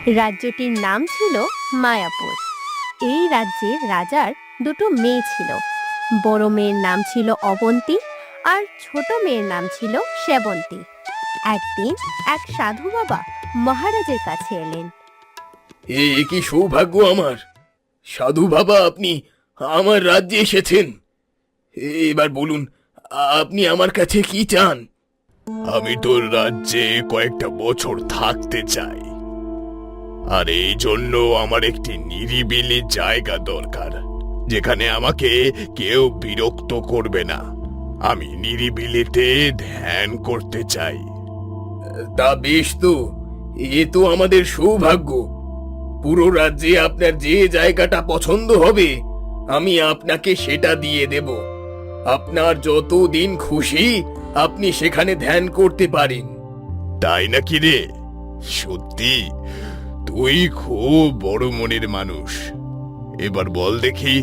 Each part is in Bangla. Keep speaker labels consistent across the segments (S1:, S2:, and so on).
S1: রাজ্যটির নাম ছিল মায়াপুর। এই রাজ্যের রাজার দুটো মেয়ে ছিল। বড় মেয়ের নাম ছিল অবন্তী, আর ছোট মেয়ের নাম ছিল সেবন্তী। একদিন এক সাধু বাবা মহারাজের কাছে এলেন।
S2: এ কি সৌভাগ্য আমার! সাধু বাবা, আপনি আমার রাজ্যে এসেছেন। এবার বলুন, আপনি আমার কাছে কি চান? আমি তোর রাজ্যে কয়েকটা বছর থাকতে চাই, আর এই জন্য আমার একটি নিরিবিলি জায়গা দরকার, যেখানে আমাকে কেউ বিরক্ত করবে না। আমি নিরিবিলিতে ধ্যান করতে চাই। তা বেশ, তো এ তো আমাদের সৌভাগ্য। পুরো রাজ্যে আপনার যে জায়গাটা পছন্দ হবে আমি আপনাকে সেটা দিয়ে দেব। আপনার যত দিন খুশি আপনি সেখানে ধ্যান করতে পারেন। তাই নাকি রে? সত্যি তুই খুব বড় মনের মানুষ। এবার বল দেখি,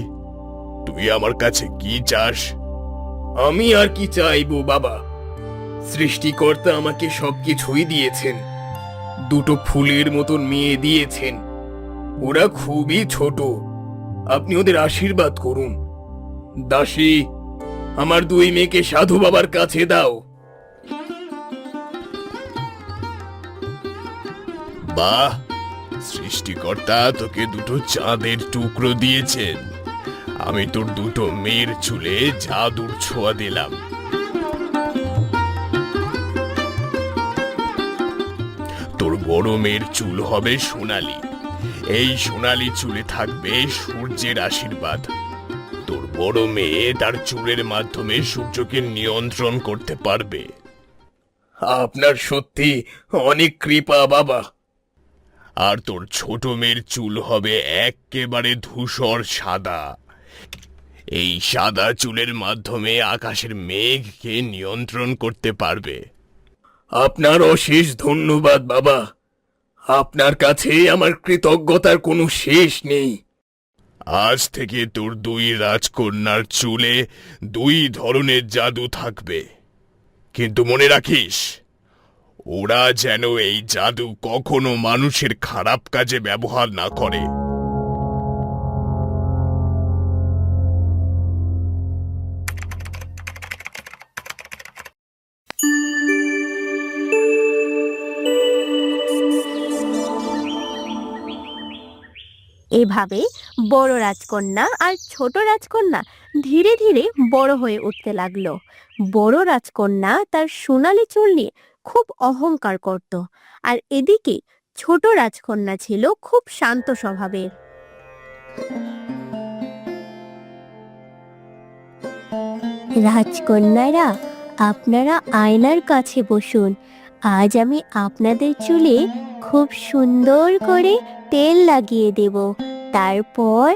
S2: তুই আমার কাছে কি চাস? আমি আর কি চাইবো বাবা, সৃষ্টিকর্তা আমাকে সবকিছুই দিয়েছেন। দুটো ফুলের মতন মেয়ে দিয়েছেন। ওরা খুবই ছোট, আপনি ওদের আশীর্বাদ করুন। দাসী, আমার দুই মেয়েকে সাধু বাবার কাছে দাও। বাহ, সৃষ্টিকর্তা তোকে দুটো চাঁদের টুকরো দিয়েছেন। আমি তোর দুটো মেয়ের চুলে জাদুর ছোঁয়া দিলাম। তোর বড় মেয়ের চুল হবে সোনালী। এই সোনালী চুলে থাকবে সূর্যের আশীর্বাদ। তোর বড় মেয়ে তার চুলের মাধ্যমে সূর্যকে নিয়ন্ত্রণ করতে পারবে। আপনার সত্যি অনেক কৃপা বাবা। আর তোর ছোট মেয়ের চুল হবে একেবারে ধূসর সাদা। এই সাদা চুলের মাধ্যমে আকাশের মেঘকে নিয়ন্ত্রণ করতে পারবে। আপনার অশেষ ধন্যবাদ বাবা। আপনার কাছে আমার কৃতজ্ঞতার কোনো শেষ নেই। আজ থেকে তোর দুই রাজকন্যার চুলে দুই ধরনের জাদু থাকবে, কিন্তু মনে রাখিস, ওরা যেন এই জাদু কখনো মানুষের খারাপ কাজে ব্যবহার না করে।
S1: এভাবে বড় রাজকন্যা আর ছোট রাজকন্যা ধীরে ধীরে বড় হয়ে উঠতে লাগলো। বড় রাজকন্যা তার সোনালী চুল নিয়ে খুব অহংকার করত, আর এদিকে ছোট রাজকন্যা ছিল খুব শান্ত স্বভাবের। রাজকন্যারা, আপনারা আয়নার কাছে বসুন। আজ আমি আপনাদের চুলে খুব সুন্দর করে তেল লাগিয়ে দেব। তারপর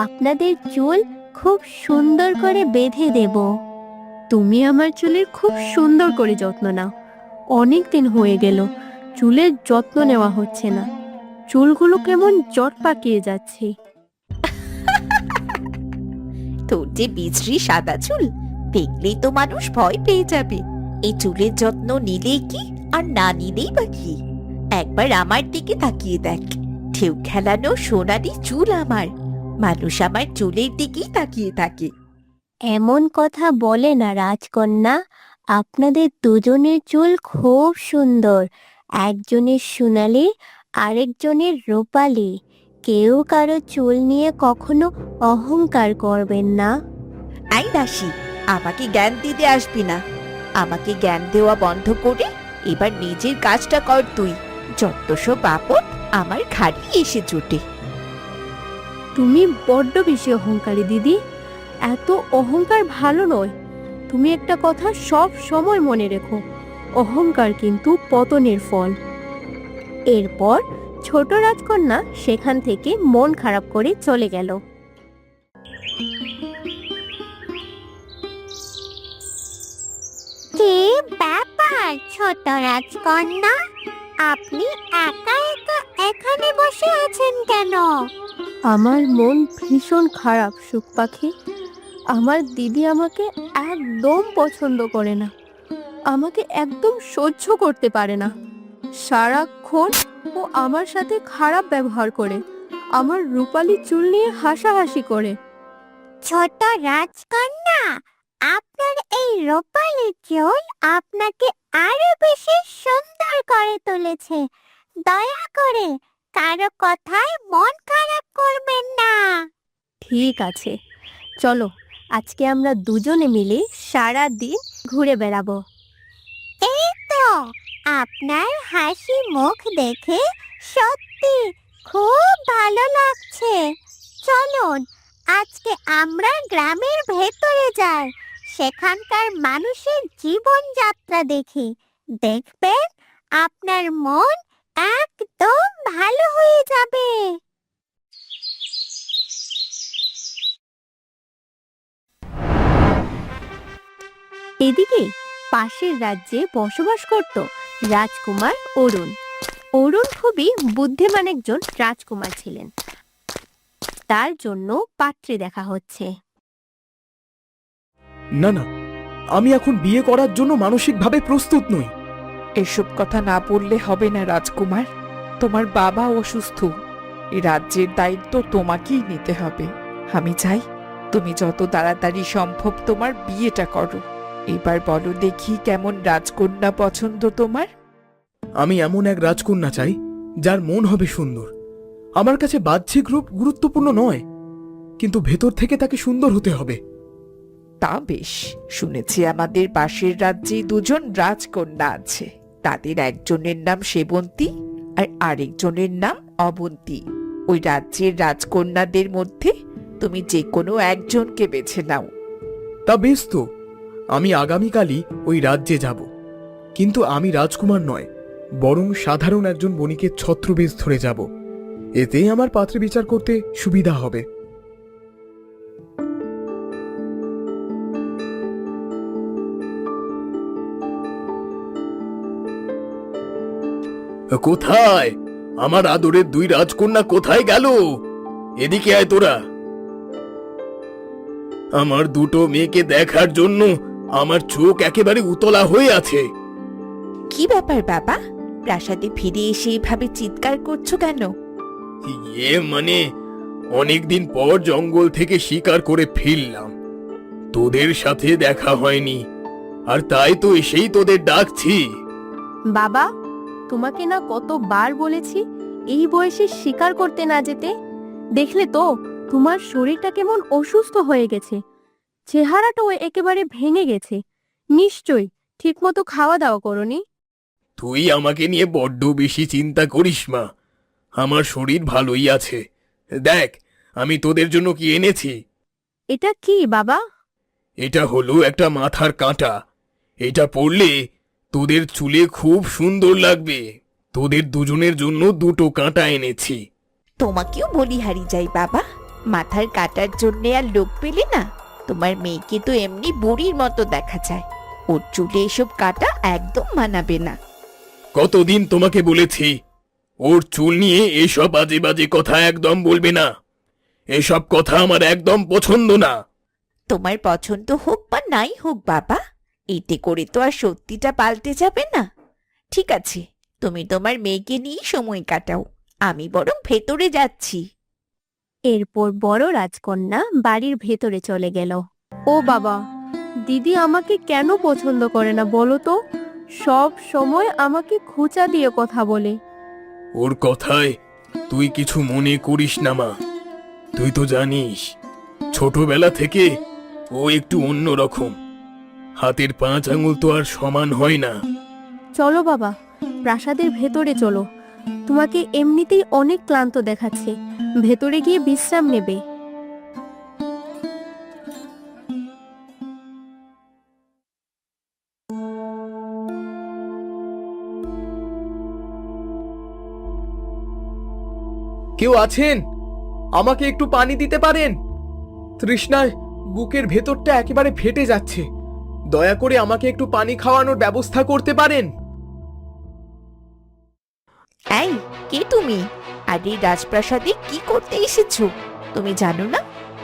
S1: আপনাদের চুল খুব সুন্দর করে বেঁধে দেব। তুমি আমার চুলের খুব সুন্দর করে যত্ন নাও। অনেক দিন হয়ে গেল চুলের যত্ন নেওয়া হচ্ছে না। চুলগুলো কেমন জট পাকিয়ে যাচ্ছে।
S3: তোর যে বিশ্রী সাদা চুল, দেখলেই তো মানুষ ভয় পেয়ে যাবে। এই চুলের যত্ন নিলেই কি, আর না নিলেই বা কি? একবার আমার দিকে তাকিয়ে দেখ। ঢেউ খেলানো সোনালি চুল আমার। মানুষ আমার চুলের দিকেই তাকিয়ে থাকে।
S1: এমন কথা বলে না রাজকন্যা। আপনাদের দুজনের চুল খুব সুন্দর। একজনের সোনালি, আরেকজনের রূপালি। কেউ কারো চুল নিয়ে কখনো অহংকার করবেন না।
S3: আই দাসী, আমাকে জ্ঞান দিতে আসবি না। আমাকে জ্ঞান দেওয়া বন্ধ করে এবার নিজের কাজটা কর তুই। যত সব আপদ আমার ঘাড়ি এসে জোটে।
S1: তুমি বড্ড বেশি অহংকারী দিদি। এত অহংকার ভালো নয়। তুমি একটা কথা সব সময় মনে রেখো, অহংকার কিন্তু পতনের ফল। এরপর ছোট রাজকন্যা সেখান থেকে মন খারাপ করে চলে গেল।
S4: কি ব্যাপার ছোট রাজকন্যা, আপনি একা একা এখানে বসে আছেন কেন?
S1: আমার মন ভীষণ খারাপ সুখ পাখি। আমার দিদি আমাকে একদম পছন্দ করে না, আমাকে একদম সহ্য করতে পারে না। সারাক্ষণ ও ও আমার সাথে খারাপ ব্যবহার করে, আমার রূপালী চুল নিয়ে হাসাহাসি করে।
S4: ছোট রাজকন্যা, আপনার এই রূপালী চুল আপনাকে আরো বেশি সুন্দর করে তুলেছে। দয়া করে কারো কথায় মন খারাপ করবেন না।
S1: ঠিক আছে, চলো আজকে আমরা দুজনে মিলে সারা দিন ঘুরে বেড়াবো।
S4: এই তো, আপনার হাসি মুখ দেখে সত্যি খুব ভালো লাগছে। চলুন আজকে আমরা গ্রামের ভেতরে যাই, সেখানকার মানুষের জীবনযাত্রা দেখি। দেখবেন আপনার মন একদম ভালো হয়ে যাবে।
S1: এদিকে পাশের রাজ্যে বসবাস করত রাজকুমার অরুণ। অরুণ খুবই বুদ্ধিমান একজন রাজকুমার ছিলেন। তার জন্য পাত্রী দেখা হচ্ছে।
S2: না না, আমি এখন বিয়ে করার জন্য মানসিকভাবে প্রস্তুত নই।
S5: এসব কথা না বললে হবে না রাজকুমার, তোমার বাবা অসুস্থ, এই রাজ্যের দায়িত্ব তোমাকেই নিতে হবে। আমি চাই তুমি যত তাড়াতাড়ি সম্ভব তোমার বিয়েটা করো। এবার বলো দেখি কেমন রাজকন্যা পছন্দ তোমার?
S2: আমি এমন এক রাজকন্যা চাই যার মন হবে সুন্দর। আমার কাছে বাহ্যিক রূপ গুরুত্বপূর্ণ নয়, কিন্তু ভেতর থেকে তাকে সুন্দর হতে হবে।
S5: তা বেশ, শুনেছি আমাদের পাশের রাজ্যে দুজন রাজকন্যা আছে। তাদের একজনের নাম সেবন্তী আর আরেকজনের নাম অবন্তী। ওই রাজ্যের রাজকন্যাদের মধ্যে তুমি যে কোনো একজনকে বেছে নাও।
S2: তা বেশ তো, আমি আগামীকালই ওই রাজ্যে যাব। কিন্তু আমি রাজকুমার নয়, বরং সাধারণ একজন বণিকের ছত্রবেশ ধরে যাব। এতেই আমার পাত্রে বিচার করতে সুবিধা হবে। কোথায় আমার আদরের দুই রাজকন্যা? কোথায় গেল? এদিকে আয় তোরা। আমার দুটো মেয়েকে দেখার জন্য আমার চোখ একেবারে উতলা হয়ে আছে।
S3: কি ব্যাপার বাবা, প্রাসাদে ফিরে এসে এইভাবে চিৎকার করছো কেন?
S2: মানে অনেকদিন পর জঙ্গল থেকে শিকার করে ফিরলাম, তোদের সাথে দেখা হয়নি, আর তাই তো এসেই তোদের ডাকছি।
S1: বাবা, তোমাকে না কতবার বলেছি এই বয়সে শিকার করতে না যেতে। দেখলে তো তোমার শরীরটা কেমন অসুস্থ হয়ে গেছে, চেহারাটাও একেবারে ভেঙে গেছে। নিশ্চয়ই ঠিকমতো খাওয়া দাওয়া করনি।
S2: তুই আমাকে নিয়ে বড্ড বেশি চিন্তা করিস মা, আমার শরীর ভালোই আছে। দেখ আমি তোদের জন্য কি এনেছি।
S1: এটা কি বাবা?
S2: এটা হলো একটা মাথার কাঁটা। এটা পরলে তোদের চুলে খুব সুন্দর লাগবে। তোদের দুজনের জন্য দুটো কাঁটা এনেছি।
S3: তোমাকেও বলি হারি যাই বাবা, মাথার কাটার জন্য আর লোক পেলে না? তোমার মেয়েকে তো এমনি বুড়ির মতো দেখা যায়, ওর চুলে এসব কাটা একদম মানাবে না।
S2: কতদিন তোমাকে বলেছি ওর চুল নিয়ে এসব বাজে বাজে কথা একদম বলবে না। এসব কথা আমার একদম পছন্দ না।
S3: তোমার পছন্দ হোক বা নাই হোক বাবা, এতে করে তো আর সত্যিটা পাল্টে যাবে না। ঠিক আছে, তুমি তোমার মেয়েকে নিয়ে সময় কাটাও, আমি বরং ভেতরে যাচ্ছি।
S1: এরপর বড় রাজকন্যা বাড়ির ভেতরে চলে গেল। ও বাবা, দিদি আমাকে কেন পছন্দ করে না বলো তো? সব সময় আমাকে খোঁচা দিয়ে কথা বলে।
S2: ওর কথায় তুই কিছু মনে করিস না মা। তুই তো জানিস ছোটবেলা থেকে ও একটু অন্যরকম। হাতের 5 আঙুল তো আর সমান হয় না।
S1: চলো বাবা, প্রাসাদের ভেতরে চলো। তোমাকে এমনিতেই অনেক ক্লান্ত দেখাচ্ছে, ভেতরে গিয়ে বিশ্রাম নেবে।
S2: কেউ আছেন? আমাকে একটু পানি দিতে পারেন? তৃষ্ণায় বুকের ভেতরটা একেবারে ফেটে যাচ্ছে। দয়া করে আমাকে একটু পানি খাওয়ানোর ব্যবস্থা করতে পারেন?
S3: এই, কে তুমি? আর এই রাজপ্রাসাদে কি করতে এসেছো? তুমি জানো না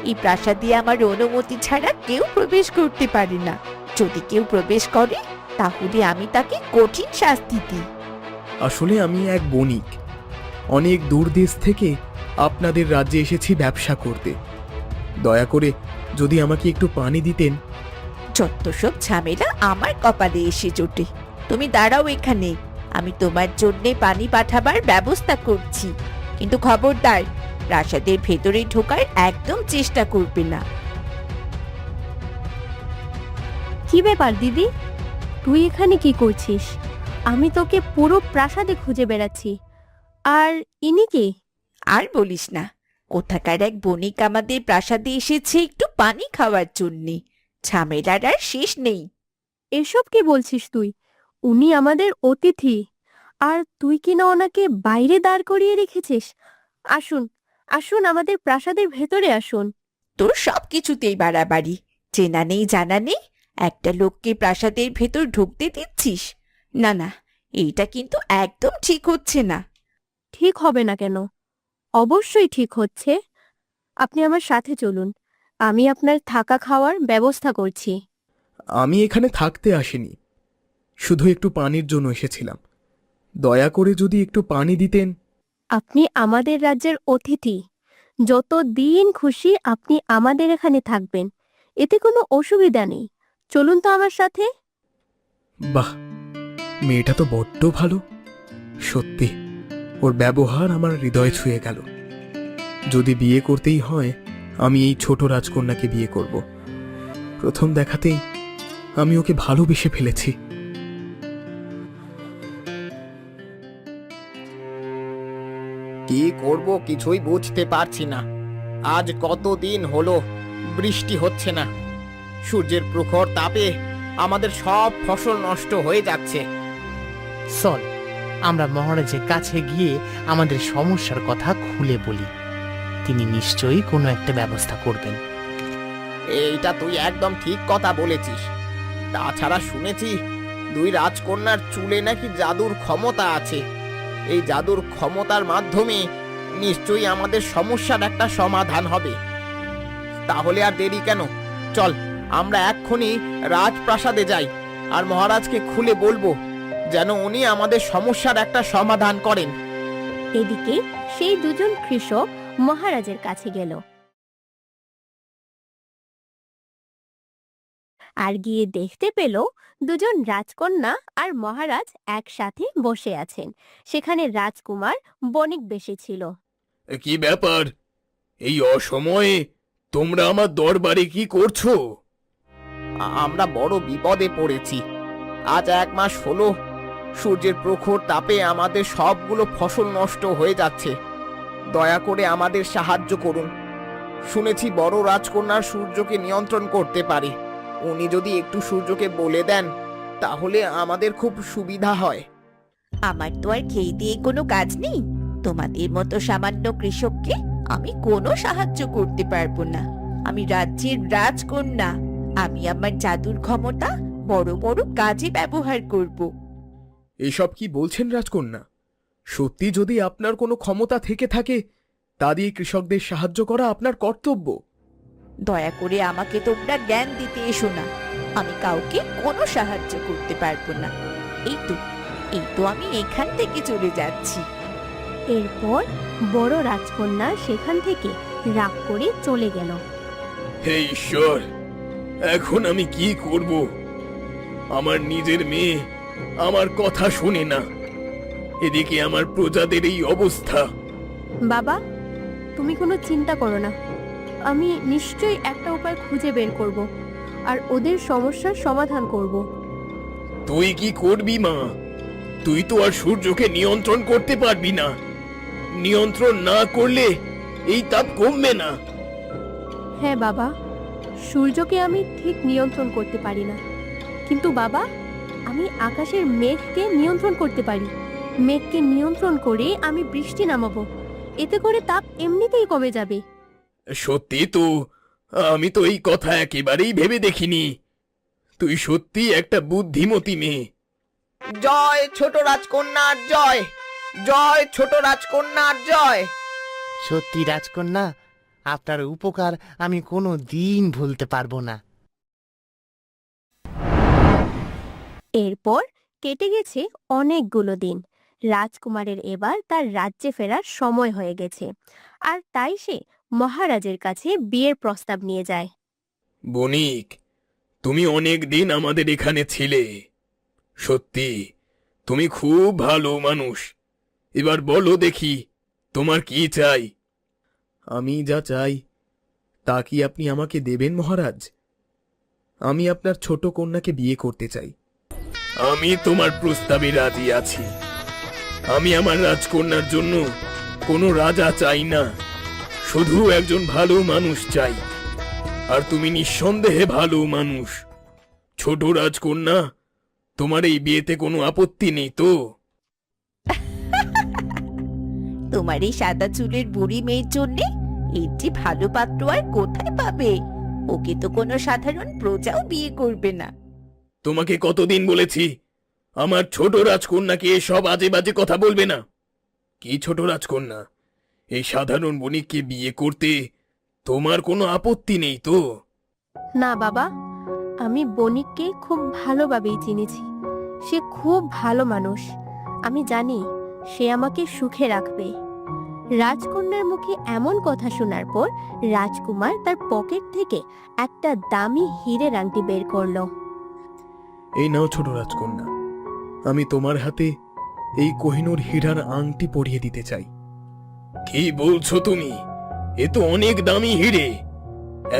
S3: এই প্রাসাদে আমার অনুমতি ছাড়া কেউ প্রবেশ করতে পারে না। যদি কেউ প্রবেশ করে তাহলে আমি তাকে কঠিন শাস্তি দিই।
S2: আসলে আমি এক বণিক, অনেক দূর দেশ থেকে আপনাদের রাজ্যে এসেছি ব্যবসা করতে। দয়া করে যদি আমাকে একটু পানি দিতেন।
S3: যত সব ঝামেলা আমার কপালে এসে জোটে। তুমি দাঁড়াও এখানে, আমি তোমার জন্যে পানি পাঠাবার ব্যবস্থা করছি। কিন্তু খবরদার, প্রাসাদের ভেতরে ঢোকার একদম চেষ্টা করবে না।
S1: কি ব্যাপার দিদি, তুই এখানে কি করছিস? আমি তোকে পুরো প্রাসাদে খুঁজে বেড়াচ্ছি। আর ইনি কে?
S3: আর বলিস না, কোথাকার এক বণিক আমাদের প্রাসাদে এসেছে একটু পানি খাওয়ার জন্যে। ঝামেলার আর শেষ নেই।
S1: এসব কি বলছিস তুই? উনি আমাদের অতিথি, আর তুই কিনা ওনাকে বাইরে দাঁড় করিয়ে রেখেছিস। আসুন আসুন, আমাদের প্রাসাদের ভেতরে আসুন।
S3: তোর সবকিছুতেই বাড়াবাড়ি, চেনা নেই জানা নেই, একটা লোককে প্রাসাদের ভেতর ঢুকতে দিচ্ছিস? না না, এইটা কিন্তু একদম ঠিক হচ্ছে না।
S1: ঠিক হবে না কেন? অবশ্যই ঠিক হচ্ছে। আপনি আমার সাথে চলুন, আমি আপনার থাকা খাওয়ার ব্যবস্থা করছি।
S2: আমি এখানে থাকতে আসিনি, শুধু একটু পানির জন্য এসেছিলাম। দয়া করে যদি একটু পানি দিতেন।
S1: আপনি আমাদের রাজ্যের অতিথি, যত দিন খুশি আপনি আমাদের এখানে থাকবেন, এতে কোনো অসুবিধা নেই। চলুন তো আমার সাথে।
S2: বাহ, মেয়েটা তো বড্ড ভালো। সত্যি, ওর ব্যবহার আমার হৃদয় ছুঁয়ে গেল। যদি বিয়ে করতেই হয়, আমি এই ছোট রাজকন্যাকে বিয়ে করব। প্রথম দেখাতেই আমি ওকে ভালোবেসে ফেলেছি।
S6: কি করব কিছুই বুঝতে পারছি না। আজ কতদিন হলো বৃষ্টি হচ্ছে না। সূর্যের প্রখর তাপে আমাদের সব ফসল নষ্ট হয়ে যাচ্ছে।
S7: চল, আমরা মহারাজের কাছে গিয়ে আমাদের সমস্যার কথা খুলে বলি। তিনি নিশ্চয়ই কোনো একটা ব্যবস্থা করবেন।
S6: এইটা তুই একদম ঠিক কথা বলেছিস। তাছাড়া শুনেছি দুই রাজকন্যার চুলে নাকি জাদুর ক্ষমতা আছে। এই জাদুর ক্ষমতার মাধ্যমে নিশ্চয়ই আমাদের সমস্যার একটা সমাধান হবে। তাহলে আর দেরি কেন, চল আমরা এক্ষুনি রাজপ্রাসাদে যাই আর মহারাজকে খুলে বলবো যেন উনি আমাদের সমস্যার একটা সমাধান করেন।
S1: এদিকে সেই দুজন কৃষক মহারাজের কাছে গেল আর গিয়ে দেখতে পেল দুজন রাজকন্যা আর মহারাজ একসাথে বসে আছেন। সেখানে রাজকুমার বণিক বেশে ছিল।
S2: কি ব্যাপার, এই অসময়ে তোমরা আমার দরবারে কি করছো?
S6: আমরা বড় বিপদে পড়েছি। আজ 1 মাস হলো সূর্যের প্রখর তাপে আমাদের সবগুলো ফসল নষ্ট হয়ে যাচ্ছে। দয়া করে আমাদের সাহায্য করুন। শুনেছি বড় রাজকন্যা সূর্যকে নিয়ন্ত্রণ করতে পারে। উনি যদি একটু সূর্যকে বলে দেন তাহলে আমাদের খুব সুবিধা হয়।
S3: আমার তো আর খেয়ে দিয়ে কোনো কাজ নেই। তোমাদের মতো সামান্য কৃষককে আমি কোনো সাহায্য করতে পারবো না। আমি রাজ্যের রাজকন্যা। আমি আমার জাদুর ক্ষমতা বড় বড় কাজে ব্যবহার করব।
S2: এসব কি বলছেন রাজকন্যা? সত্যি যদি আপনার কোনো ক্ষমতা থেকে থাকে, তা দিয়ে কৃষকদের সাহায্য করা আপনার কর্তব্য।
S3: দয়া করে আমাকে তোমরা জ্ঞান দিতে এসো না। আমি কাউকে কোনো সাহায্য করতে পারবো না। এই তো আমি এখান থেকে চলে যাচ্ছি।
S1: এরপর বড় রাজকন্যা সেখান থেকে রাগ করে চলে গেল।
S2: হে ঈশ্বর, এখন আমি কি করব? আমার নিজের মেয়ে আমার কথা শোনে না, এদিকে আমার প্রজাদের এই অবস্থা।
S1: বাবা, তুমি কোনো চিন্তা করো না, আমি নিশ্চয়ই একটা উপায় খুঁজে বের করব আর ওদের সমস্যার সমাধান করব।
S2: তুই কি করবি মা? তুই তো আর সূর্যকে নিয়ন্ত্রণ করতে পারবি না। নিয়ন্ত্রণ না করলে এই তাপ কমবে না।
S1: হ্যাঁ বাবা, সূর্যকে আমি ঠিক নিয়ন্ত্রণ করতে পারি না, কিন্তু বাবা আমি আকাশের মেঘকে নিয়ন্ত্রণ করতে পারি। মেঘকে নিয়ন্ত্রণ করে আমি বৃষ্টি নামাবো, এতে করে তাপ এমনিতেই কমে যাবে।
S2: সত্যি তো? আমি তো এই কথা একেবারেই ভেবে দেখিনি। তুই সত্যি একটা বুদ্ধিমতী মেয়ে।
S6: জয় ছোট রাজকন্যার জয়, জয় ছোট রাজকন্যার জয়।
S7: সত্যি রাজকন্যা, আপনার উপকার আমি কোনো দিন ভুলতে পারবো না।
S1: এরপর কেটে গেছে অনেকগুলো দিন। রাজকুমারের এবার তার রাজ্যে ফেরার সময় হয়ে গেছে, আর তাই সে মহারাজের কাছে বিয়ের প্রস্তাব নিয়ে যায়।
S2: বণিক, তুমি অনেক দিন আমাদের এখানে ছিলে। সত্যি তুমি খুব ভালো মানুষ। এবার বলো দেখি, তোমার কি চাই? আমি যা চাই তা কি আপনি আমাকে দেবেন মহারাজ? আমি আপনার ছোট কন্যাকে বিয়ে করতে চাই। আমি তোমার প্রস্তাবে রাজি আছি। আমি আমার রাজকন্যার জন্য কোনো রাজা চাই না, শুধু একজন ভালো মানুষ চাই। আর তুমি নিঃসন্দেহে ভালো মানুষ। ছোট রাজকন্যা, তোমার এই বিয়েতে কোনো আপত্তি নেই তো?
S3: তোমার এই সাদা চুলের বুড়ি মেয়ের জন্য এর যে ভালো পাত্র আর কোথায় পাবে? ওকে তো কোনো সাধারণ প্রজাও বিয়ে করবে না।
S2: তোমাকে কতদিন বলেছি আমার ছোট রাজকন্যাকে এসব আজে বাজে কথা বলবে না। কি ছোট রাজকন্যা, এই সাধারণ বণিককে বিয়ে করতে তোমার কোনো আপত্তি নেই তো?
S1: না বাবা, আমি বণিককে খুব ভালোভাবেই চিনেছি। সে খুব ভালো মানুষ। আমি জানি সে আমাকে সুখে রাখবে। রাজকন্যার মুখে এমন কথা শোনার পর রাজকুমার তার পকেট থেকে একটা দামি হীরের আংটি বের করলো।
S2: এই নাও ছোট রাজকন্যা, আমি তোমার হাতে এই কোহিনূর হীরার আংটি পরিয়ে দিতে চাই। কি বলছো তুমি? এ তো অনেক দামি হিরে।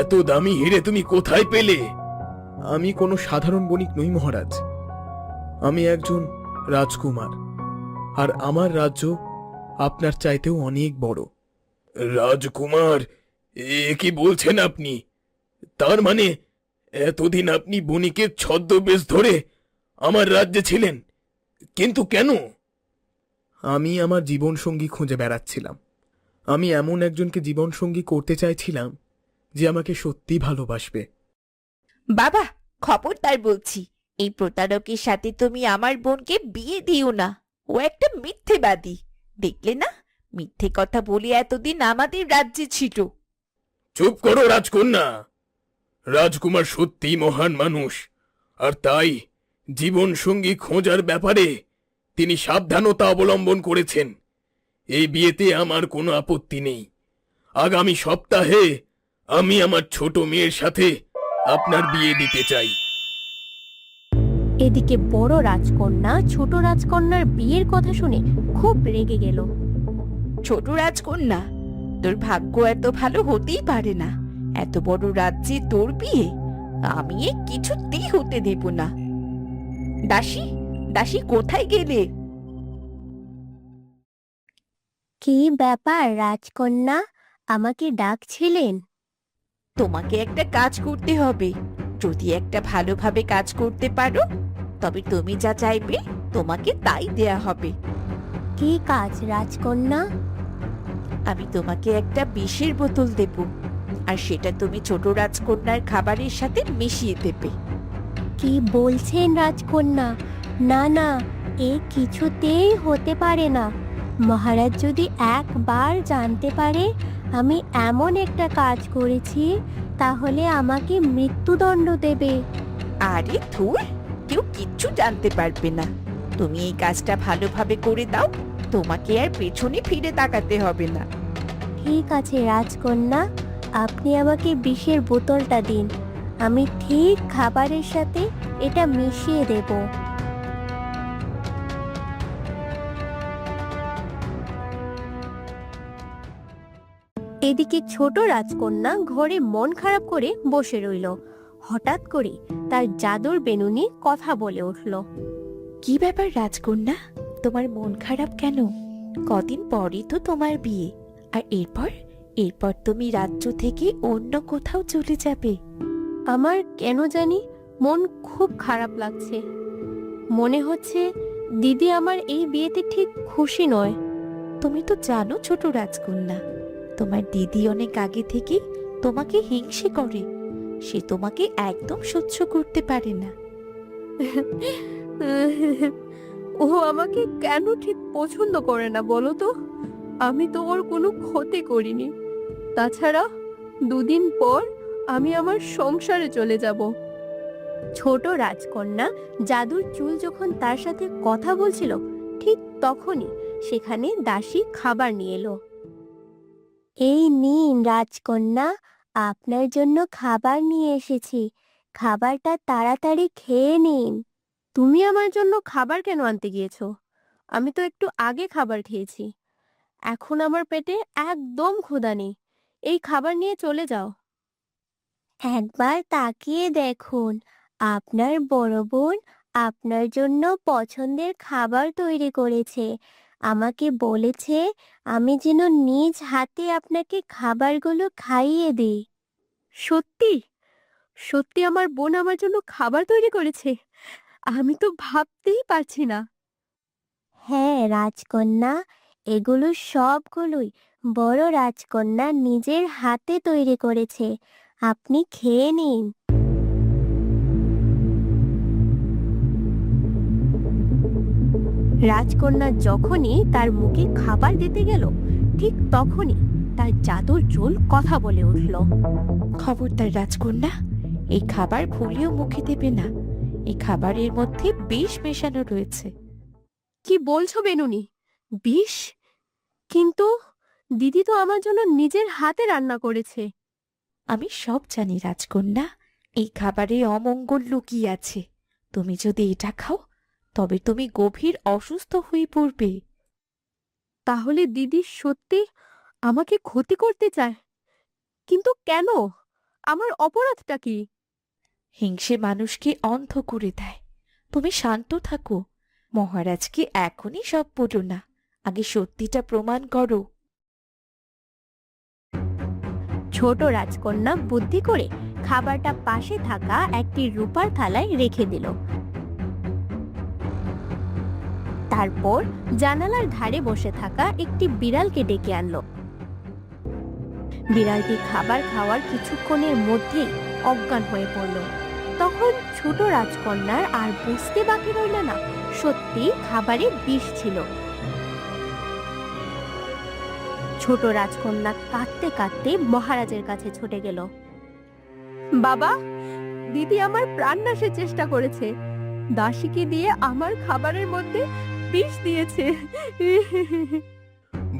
S2: এত দামি হিরে তুমি কোথায় পেলে? আমি কোনো সাধারণ বণিক নই মহারাজ। আমি একজন রাজকুমার, আর আমার রাজ্য আপনার চাইতেও অনেক বড়। রাজকুমার, এ কি বলছেন আপনি? তার মানে এতদিন আপনি বণিকের ছদ্মবেশ ধরে আমার রাজ্যে ছিলেন, কিন্তু কেন? আমি আমার জীবনসঙ্গী খুঁজে বেড়াচ্ছিলাম। আমি এমন একজনকে জীবনসঙ্গী করতে চাইছিলাম যে আমাকে সত্যি ভালোবাসবে।
S3: বাবা, খবরদার বলছি, এই প্রতারকের সাথে তুমি আমার বোনকে বিয়ে দিও না। ও একটা মিথ্যেবাদী। দেখলে না, মিথ্যে কথা বলে এতদিন আমাদের রাজ্যে ছিল।
S2: চুপ করো রাজকন্যা। রাজকুমার সত্যি মহান মানুষ, আর তাই জীবনসঙ্গী খোঁজার ব্যাপারে তিনি সাবধানতা অবলম্বন করেছেন। এই বিয়েতে আমার কোনো আপত্তি নেই। আগামী সপ্তাহে আমি আমার ছোট মেয়ের সাথে আপনার বিয়ে দিতে চাই।
S1: এদিকে বড় রাজকন্যা ছোট রাজকন্যার বিয়ের কথা শুনে খুব রেগে গেল।
S3: ছোট রাজকন্যা, তোর ভাগ্য এত ভালো হতেই পারে না। এত বড় রাজ্যে তোর বিয়ে আমি এ কিছুতেই হতে দেব না। দাসী, দাসী, কোথায় গেলে?
S1: কি ব্যাপার রাজকন্যা, আমাকে ডাকছিলেন?
S3: তোমাকে একটা কাজ করতে হবে। যদি একটা ভালোভাবে কাজ করতে পারো, তবে তুমি যা চাইবে তোমাকে তাই দেয়া হবে।
S1: কি কাজ রাজকন্যা?
S3: আমি তোমাকে একটা বিষের বোতল দেব, আর সেটা তুমি ছোট রাজকন্যার খাবারের সাথে মিশিয়ে দেবে।
S1: কি বলছেন রাজকন্যা? না না, এ কিছুতেই হতে পারে না। মহারাজ যদি একবার জানতে পারে আমি এমন একটা কাজ করেছি, তাহলে আমাকে মৃত্যুদণ্ড দেবে।
S3: আরে ধুর, কেউ কিচ্ছু জানতে পারবে না। তুমি এই কাজটা ভালোভাবে করে দাও, তোমাকে আর পেছনে ফিরে তাকাতে হবে না।
S1: ঠিক আছে রাজকন্যা, আপনি আমাকে বিষের বোতলটা দিন। আমি ঠিক খাবারের সাথে এটা মিশিয়ে দেব। এদিকে ছোট রাজকন্যা ঘরে মন খারাপ করে বসে রইল। হঠাৎ করে তার জাদুর বেনুনি কথা বলে উঠল।
S3: কি ব্যাপার রাজকন্যা, তোমার মন খারাপ কেন? কদিন পরই তো তোমার বিয়ে, আর এরপর তুমি রাজ্য থেকে অন্য কোথাও চলে যাবে।
S1: আমার কেন জানি মন খুব খারাপ লাগছে। মনে হচ্ছে দিদি আমার এই বিয়েতে ঠিক খুশি নয়।
S3: তুমি তো জানো ছোট রাজকন্যা, তোমার দিদি অনেক আগে থেকে তোমাকে হিংসে করে। সে তোমাকে একদম সহ্য করতে পারে না।
S1: ও আমাকে কেন ঠিক পছন্দ করে না বলো তো? আমি তো ওর কোনো ক্ষতি করিনি। তাছাড়া দুদিন পর আমি আমার সংসারে চলে যাব। ছোট রাজকন্যা জাদুর চুল যখন তার সাথে কথা বলছিল, ঠিক তখনই সেখানে দাসী খাবার নিয়ে এলো। এই নিন রাজকন্যা, আপনার জন্য খাবার নিয়ে এসেছি। খাবারটা তাড়াতাড়ি খেয়ে নিন। তুমি আমার জন্য খাবার কেন আনতে গিয়েছো? আমি তো একটু আগে খাবার খেয়েছি। এখন আমার পেটে একদম ক্ষুধা নেই। এই খাবার নিয়ে চলে যাও। একবার তাকিয়ে দেখুন, আপনার বড় বোন আপনার জন্য পছন্দের খাবার তৈরি করেছে। আমাকে বলেছে আমি যেন নিজ হাতে আপনাকে খাবারগুলো খাইয়ে দিই। সত্যি? সত্যি আমার বোন আমার জন্য খাবার তৈরি করেছে? আমি তো ভাবতেই পারছি না। হ্যাঁ রাজকন্যা, এগুলো সবগুলোই বড় রাজকন্যা নিজের হাতে তৈরি করেছে। আপনি খেয়ে নিন। রাজকন্যা যখনই তার মুখে খাবার দিতে গেল, ঠিক তখনই তার জাদুর চুল কথা বলে উঠল।
S5: খবরদার রাজকন্যা, এই খাবার ভুলেও মুখে দেবে না। এই খাবারের মধ্যে বিষ মেশানো রয়েছে।
S1: কি বলছো বেনুনি? বিষ? কিন্তু দিদি তো আমার জন্য নিজের হাতে রান্না করেছে।
S5: আমি সব জানি রাজকন্যা, এই খাবারে অমঙ্গল লুকিয়ে আছে। তুমি যদি এটা খাও তবে তুমি গভীর অসুস্থ হয়ে পড়বে।
S1: তাহলে দিদি সত্যি আমাকে ক্ষতি করতে চায়? কিন্তু কেন? আমার অপরাধটা কি?
S5: হিংসে মানুষকে অন্ধ করে দেয়। তুমি শান্ত থাকো। মহারাজকে এখনই সব বলো না, আগে সত্যিটা প্রমাণ করো।
S1: ছোট রাজকন্যা বুদ্ধি করে খাবারটা পাশে থাকা একটি রূপার থালায় রেখে দিল। তারপর জানালার ধারে বসে থাকা একটি বিড়ালকে ডেকে আনলো। বিড়ালটি খাবার খাওয়ার কিছুক্ষণের মধ্যেই অজ্ঞান হয়ে পড়ল। তখন ছোট রাজকন্যার আর বুঝতে বাকি রইল না, সত্যি খাবারে বিষ ছিল। ছোট রাজকন্যা কাঁদতে কাঁদতে মহারাজের কাছে ছুটে গেল। বাবা, দিদি আমার প্রাণ নাশের চেষ্টা করেছে। দাসীকে দিয়ে আমার খাবারের মধ্যে বিষ দিয়েছে।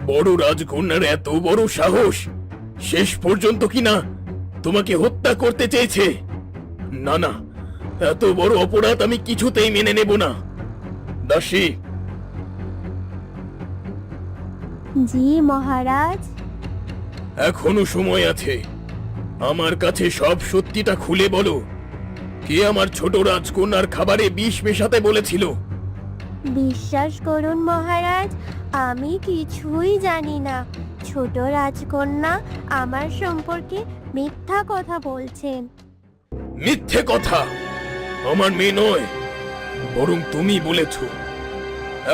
S2: বড় রাজকন্যার এত বড় সাহস! শেষ পর্যন্ত কিনা তোমাকে হত্যা করতে চেয়েছে। না না, এত বড় অপরাধ আমি কিছুতেই মেনে নেব না। দাসী।
S1: জি মহারাজ।
S2: এখনো সময় আছে, আমার কাছে সব সত্যিটা খুলে বলো। কে আমার ছোট রাজকন্যার খাবারে বিষ মেশাতে বলেছিল?
S1: বিশ্বাস করুন মহারাজ, আমি কিছুই জানি না। ছোট রাজকন্যা আমার সম্পর্কে মিথ্যা কথা বলছেন।
S2: মিথ্যে কথা? আমার মেয়ে নয়, বরং তুমি বলেছ।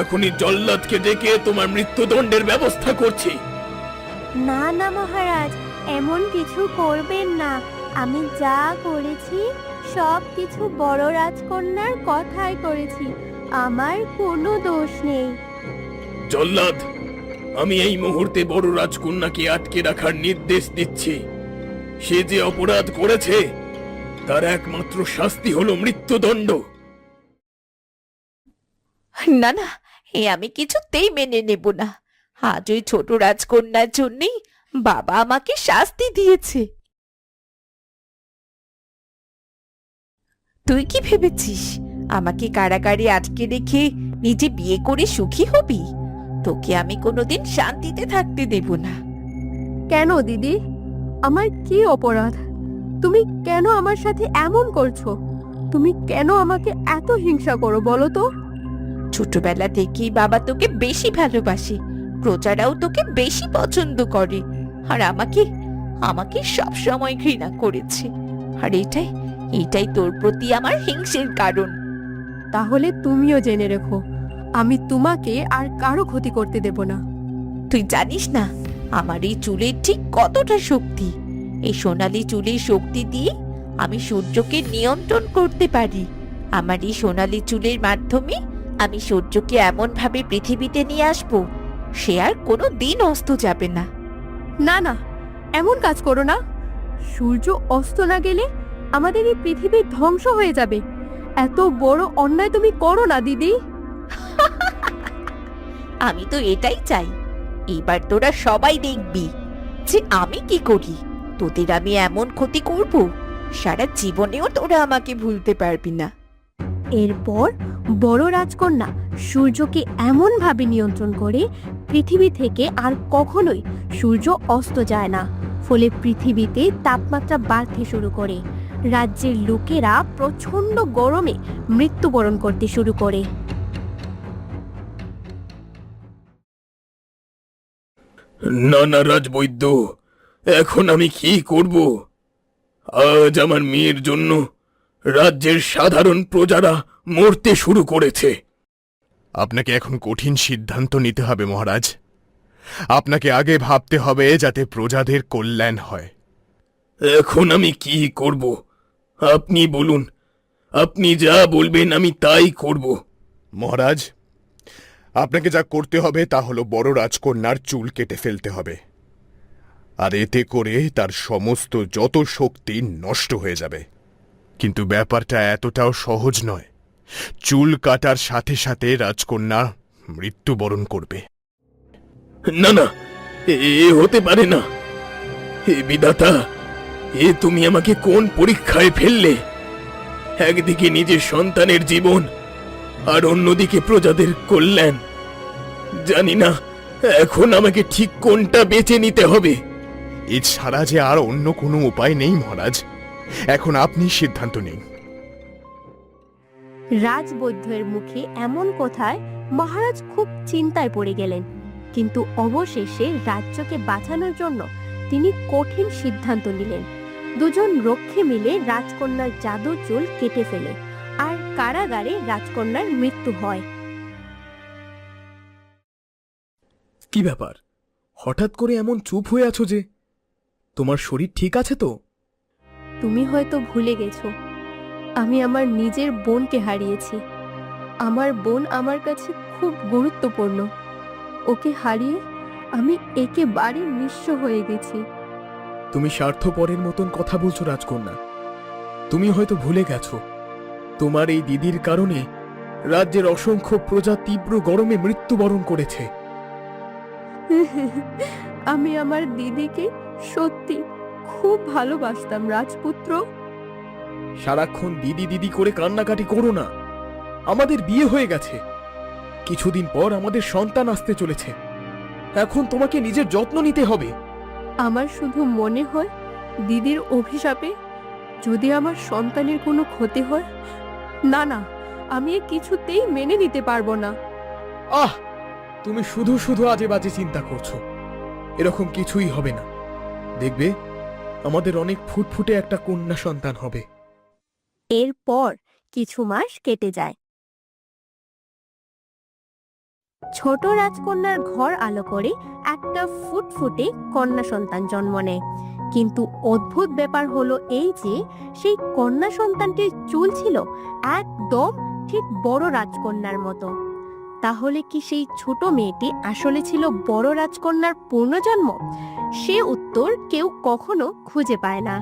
S2: এখনই জল্লাদকে ডেকে তোমার মৃত্যুদণ্ডের ব্যবস্থা করছি।
S1: না না মহারাজ, এমন কিছু করবেন না। আমি যা করেছি সব কিছু বড় রাজকন্যার কথাই করেছি। আমার কোনো দোষ নেই।
S2: জল্লাদ, আমি এই মুহূর্তে বড় রাজকন্যাকে আটকে রাখার নির্দেশ দিচ্ছি। সে যে অপরাধ করেছে তার একমাত্র শাস্তি হলো মৃত্যুদণ্ড।
S5: না না, আমি কিছুতেই মেনে নেব না। আজ ওই ছোট রাজকন্যার জন্যই বাবা আমাকে শাস্তি দিয়েছে। তুই কি ভেবেছিস আমাকে কারাগারে আটকে রেখে নিজে বিয়ে করে সুখী হবি? তোকে আমি কোনোদিন শান্তিতে থাকতে দেব না।
S1: কেন দিদি? আমার কি অপরাধ? তুমি কেন আমার সাথে এমন করছো? তুমি কেন আমাকে এত হিংসা করো বলো তো?
S5: ছোটবেলা থেকেই বাবা তোকে বেশি ভালোবাসে, প্রজারাও তোকে বেশি পছন্দ করে, আর আমাকে সব সময় ঘৃণা করেছে। আর এটাই তোর প্রতি আমার হিংসের কারণ।
S1: তাহলে তুমিও জেনে রেখো, আমি তোমাকে আর কারো ক্ষতি করতে দেব না।
S5: তুই জানিস না আমার এই চুলের ঠিক কতটা শক্তি। এই সোনালী চুলের শক্তি দিয়ে আমি সূর্যকে নিয়ন্ত্রণ করতে পারি। আমার এই সোনালী চুলের মাধ্যমে আমি সূর্যকে এমন ভাবে পৃথিবীতে নিয়ে আসবো, সে আর কোনো দিন অস্ত যাবে না।
S1: না না, এমন কাজ করো না। সূর্য অস্ত না গেলে আমাদের এই পৃথিবী ধ্বংস হয়ে যাবে। এত বড় অন্যায় তুমি করো না দিদি।
S3: আমি তো এটাই চাই। এবার তোরা সবাই দেখবি যে আমি কি করি। তোদের আমি এমন ক্ষতি করব, সারা জীবনেও তোরা আমাকে ভুলতে পারবি না।
S1: এরপর বড় রাজকন্যা সূর্যকে এমনভাবে নিয়ন্ত্রণ করে পৃথিবী থেকে আর কখনোই সূর্য অস্ত যায় না। ফলে পৃথিবীতে তাপমাত্রা বাড়তে শুরু করে। রাজ্যের লোকেরা প্রচণ্ড গরমে মৃত্যুবরণ করতে শুরু করে।
S2: না না রাজবৈদ্য, এখন আমি কি করব? আজ আমার মেয়ের জন্য রাজ্যের সাধারণ প্রজারা মরতে শুরু করেছে।
S8: আপনাকে এখন কঠিন সিদ্ধান্ত নিতে হবে মহারাজ। আপনাকে আগে ভাবতে হবে যাতে প্রজাদের কল্যাণ হয়।
S2: এখন আমি কি করব? আপনি বলুন, আপনি যা বলবেন আমি তাই করব।
S8: মহারাজ, আপনাকে যা করতে হবে তা হলো বড় রাজকন্যার চুল কেটে ফেলতে হবে, আর এতে করে তার সমস্ত যত শক্তি নষ্ট হয়ে যাবে। কিন্তু ব্যাপারটা এতটাও সহজ নয়। চুল কাটার সাথে সাথে রাজকন্যা মৃত্যুবরণ করবে।
S2: না না, এ হতে পারে না। হে বিধাতা, এ তুমি আমাকে কোন পরীক্ষায় ফেললে? একদিকে নিজের সন্তানের জীবন আর অন্যদিকে প্রজাদের কল্যাণ। জানি না এখন আমাকে ঠিক কোনটা বেছে নিতে হবে।
S8: এছাড়া যে আর অন্য কোনো উপায় নেই মহারাজ। এখন আপনি সিদ্ধান্ত নিন।
S1: রাজবৈদ্যের মুখে এমন কথায় মহারাজ খুব চিন্তায় পড়ে গেলেন। কিন্তু অবশেষে রাজ্যকে বাঁচানোর জন্য তিনি কঠিন সিদ্ধান্ত নিলেন। দুজন রক্ষী মিলে রাজকন্যার জাদু চুল কেটে ফেলে, আর কারাগারে রাজকন্যার মৃত্যু হয়।
S2: কি ব্যাপার, হঠাৎ করে এমন চুপ হয়ে আছো যে? তোমার শরীর ঠিক আছে তো?
S1: তুমি হয়তো ভুলে গেছো, আমি আমার নিজের বোনকে হারিয়েছি। আমার বোন আমার কাছে খুব গুরুত্বপূর্ণ। ওকে হারিয়ে আমি একেবারে নিঃস্ব হয়ে গেছি।
S2: তুমি স্বার্থপরের মতন কথা বলছো রাজকন্যা। তুমি হয়তো ভুলে গেছো, তোমার এই দিদির কারণে রাজ্যের অসংখ্য প্রজা তীব্র গরমে মৃত্যুবরণ করেছে।
S1: আমি আমার দিদিকে সত্যি খুব ভালোবাসতাম রাজপুত্র।
S2: সারাক্ষণ দিদি দিদি করে কান্নাকাটি করো না। আমাদের বিয়ে হয়ে গেছে, কিছুদিন পর আমাদের সন্তান আসতে চলেছে। এখন তোমাকে নিজের যত্ন নিতে হবে।
S1: আমার শুধু মনে হয় দিদির অভিশাপে যদি আমার সন্তানের কোনো ক্ষতি হয়, না না, আমি এ কিছুতেই মেনে নিতে পারবো না।
S2: আহ, তুমি শুধু শুধু আজে বাজে চিন্তা করছো। এরকম কিছুই হবে না। দেখবে আমাদের অনেক ফুটফুটে একটা কন্যা সন্তান হবে।
S1: এরপর কিছু মাস কেটে যায়। ছোট রাজকন্যার ঘর আলো করে একটা ফুটফুটে কন্যা সন্তান জন্ম নেয়। কিন্তু অদ্ভুত ব্যাপার হলো এই যে সেই কন্যা সন্তানটির চুল ছিল একদম ঠিক বড় রাজকন্যার মতো। তাহলে কি সেই ছোট মেয়েটি আসলে ছিল বড় রাজকন্যার পূর্ণজন্ম? সে উত্তর কেউ কখনো খুঁজে পায় না।